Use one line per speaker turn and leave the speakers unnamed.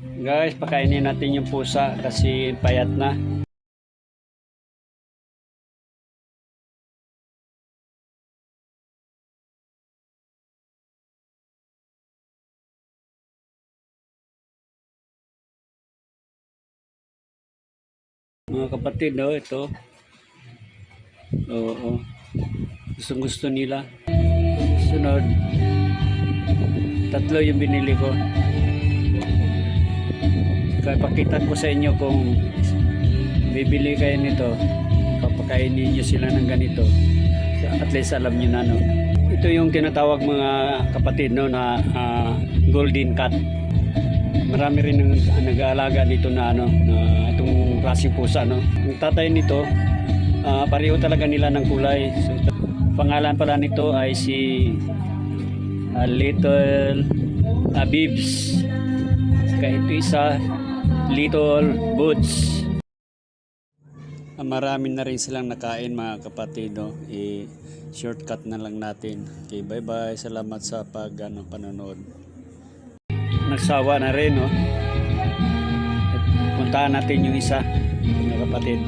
Guys, pakainin natin yung pusa kasi payat na. Mga kapatid, ito. Oo. Gusto nila. Sunod. Tatlo yung binili ko. Kaya pakitan ko sa inyo kung bibili kayo nito, papakainin nyo sila ng ganito. At least alam nyo na, no? Ito yung tinatawag mga kapatid, no, na golden cat. Marami rin nag-aalaga dito na itong klaseng pusa, no. Yung tatay nito, pareho talaga nila ng kulay. So, pangalan pala nito ay si Little Bibs. Kaya ito isa, Little Boots. Marami na rin silang nakain mga kapatid, no. Shortcut na lang natin. Okay, bye bye. Salamat sa panonood. Nagsawa na rin, no. Puntahan natin yung isa, mga kapatid.